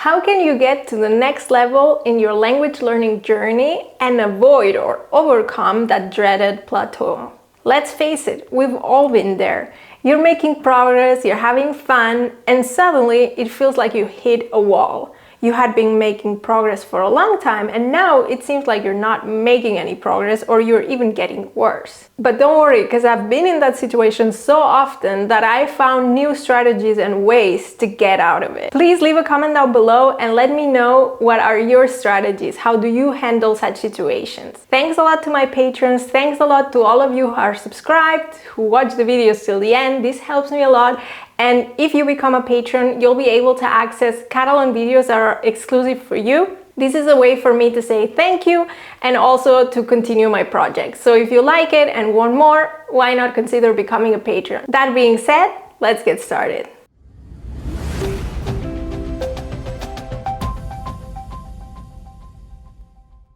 How can you get to the next level in your language learning journey and avoid or overcome that dreaded plateau? Let's face it, we've all been there. You're making progress, you're having fun, and suddenly it feels like you hit a wall. You had been making progress for a long time, and now it seems like you're not making any progress or you're even getting worse. But don't worry, because I've been in that situation so often that I found new strategies and ways to get out of it. Please leave a comment down below and let me know what are your strategies. How do you handle such situations? Thanks a lot to my patrons. Thanks a lot to all of you who are subscribed, who watch the videos till the end. This helps me a lot. And if you become a patron, you'll be able to access Catalan videos that are exclusive for you. This is a way for me to say thank you and also to continue my project. So if you like it and want more, why not consider becoming a patron? That being said, let's get started.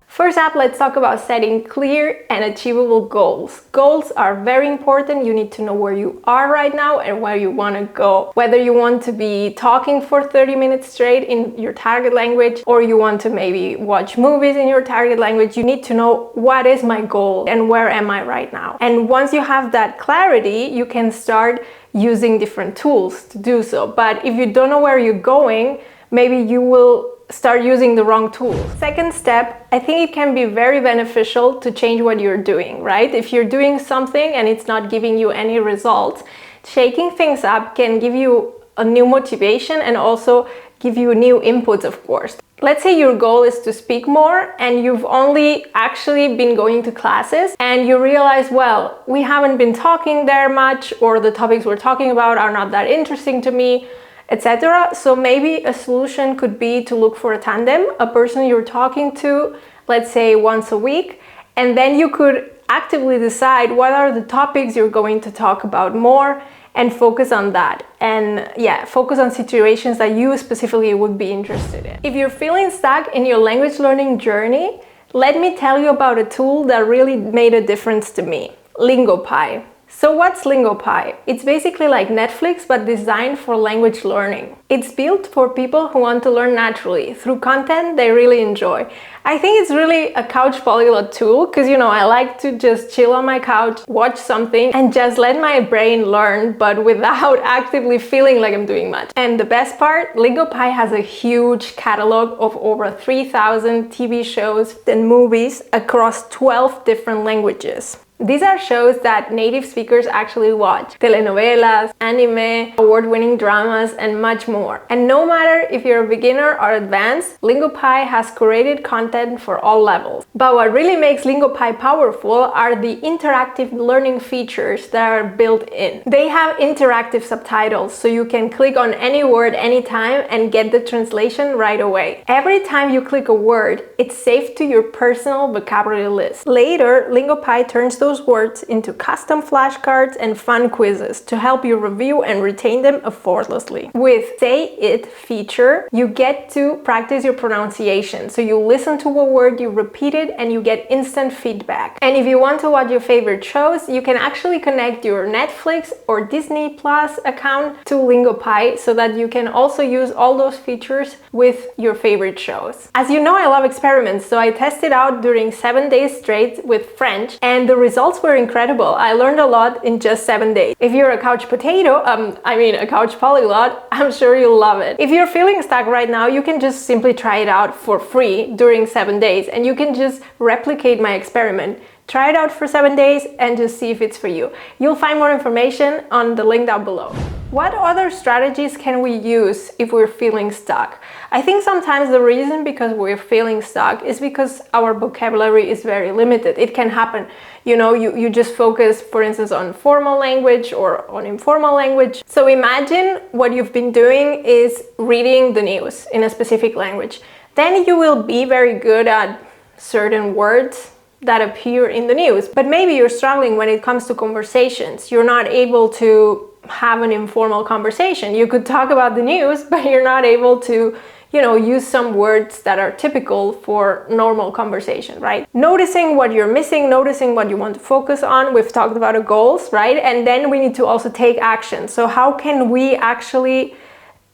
First up, let's talk about setting clear and achievable goals. Goals are very important. You need to know where you are right now and where you want to go. Whether you want to be talking for 30 minutes straight in your target language, or you want to maybe watch movies in your target language, you need to know what is my goal and where am I right now. And once you have that clarity, you can start using different tools to do so. But if you don't know where you're going, maybe you will start using the wrong tools. Second step, I think it can be very beneficial to change what you're doing, right? If you're doing something and it's not giving you any results, shaking things up can give you a new motivation and also give you new inputs, of course. Let's say your goal is to speak more and you've only actually been going to classes and you realize, well, we haven't been talking there much, or the topics we're talking about are not that interesting to me, etc. So maybe a solution could be to look for a tandem, a person you're talking to, let's say once a week, and then you could actively decide what are the topics you're going to talk about more and focus on that. And yeah, focus on situations that you specifically would be interested in. If you're feeling stuck in your language learning journey, let me tell you about a tool that really made a difference to me, Lingopie. So what's Lingopie? It's basically like Netflix, but designed for language learning. It's built for people who want to learn naturally through content they really enjoy. I think it's really a couch polyglot tool because, you know, I like to just chill on my couch, watch something and just let my brain learn, but without actively feeling like I'm doing much. And the best part, Lingopie has a huge catalog of over 3,000 TV shows and movies across 12 different languages. These are shows that native speakers actually watch. Telenovelas, anime, award-winning dramas, and much more. And no matter if you're a beginner or advanced, Lingopie has curated content for all levels. But what really makes Lingopie powerful are the interactive learning features that are built in. They have interactive subtitles, so you can click on any word anytime and get the translation right away. Every time you click a word, it's saved to your personal vocabulary list. Later, Lingopie turns those words into custom flashcards and fun quizzes to help you review and retain them effortlessly. With Say It feature, you get to practice your pronunciation. So you listen to a word, you repeat it, and you get instant feedback. And if you want to watch your favorite shows, you can actually connect your Netflix or Disney Plus account to Lingopie so that you can also use all those features with your favorite shows. As you know, I love experiments, so I tested out during 7 days straight with French, and the results were incredible. I learned a lot in just 7 days. If you're a couch potato, a couch polyglot, I'm sure you'll love it. If you're feeling stuck right now, you can just simply try it out for free during 7 days, and you can just replicate my experiment. Try it out for 7 days and just see if it's for you. You'll find more information on the link down below. What other strategies can we use if we're feeling stuck? I think sometimes the reason because we're feeling stuck is because our vocabulary is very limited. It can happen, you know, you just focus, for instance, on formal language or on informal language. So imagine what you've been doing is reading the news in a specific language. Then you will be very good at certain words that appear in the news, but maybe you're struggling when it comes to conversations. You're not able to have an informal conversation. You could talk about the news, but you're not able to, you know, use some words that are typical for normal conversation, right? Noticing what you're missing, noticing what you want to focus on. We've talked about the goals, right? And then we need to also take action. So how can we actually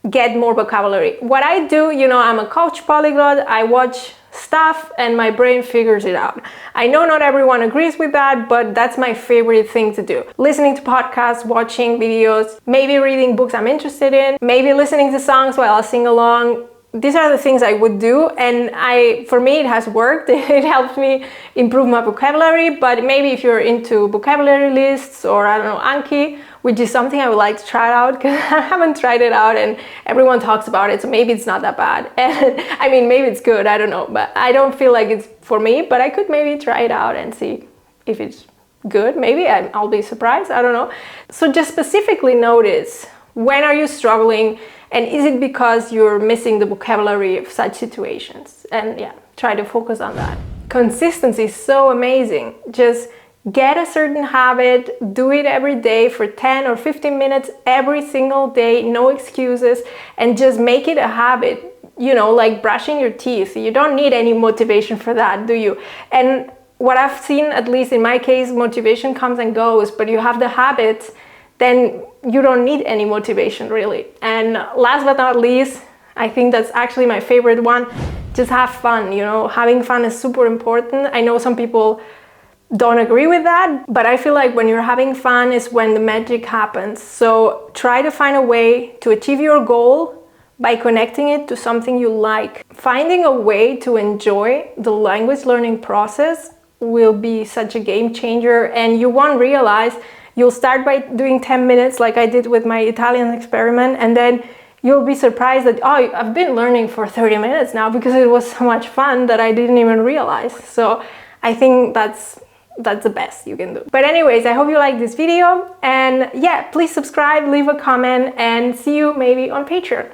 get more vocabulary. What I do, you know, I'm a coach polyglot, I watch stuff and my brain figures it out. I know not everyone agrees with that, but that's my favorite thing to do. Listening to podcasts, watching videos, maybe reading books I'm interested in, maybe listening to songs while I sing along. These are the things I would do, and for me it has worked. It helps me improve my vocabulary, but maybe if you're into vocabulary lists or I don't know, Anki, which is something I would like to try out because I haven't tried it out and everyone talks about it, so maybe it's not that bad. And I mean, maybe it's good, I don't know, but I don't feel like it's for me, but I could maybe try it out and see if it's good. Maybe I'll be surprised, I don't know. So just specifically notice, when are you struggling, and is it because you're missing the vocabulary of such situations? And yeah, try to focus on that. Consistency is so amazing. Just get a certain habit, do it every day for 10 or 15 minutes every single day, no excuses, and just make it a habit. You know, like brushing your teeth. You don't need any motivation for that, do you? And what I've seen, at least in my case, motivation comes and goes, but you have the habit, then you don't need any motivation really. And last but not least, I think that's actually my favorite one, just have fun. You know, having fun is super important. I know some people don't agree with that, but I feel like when you're having fun is when the magic happens. So try to find a way to achieve your goal by connecting it to something you like. Finding a way to enjoy the language learning process will be such a game changer, and you won't realize. You'll start by doing 10 minutes like I did with my Italian experiment, and then you'll be surprised that, oh, I've been learning for 30 minutes now because it was so much fun that I didn't even realize. So I think that's the best you can do. But anyways, I hope you like this video, and yeah, please subscribe, leave a comment, and see you maybe on Patreon.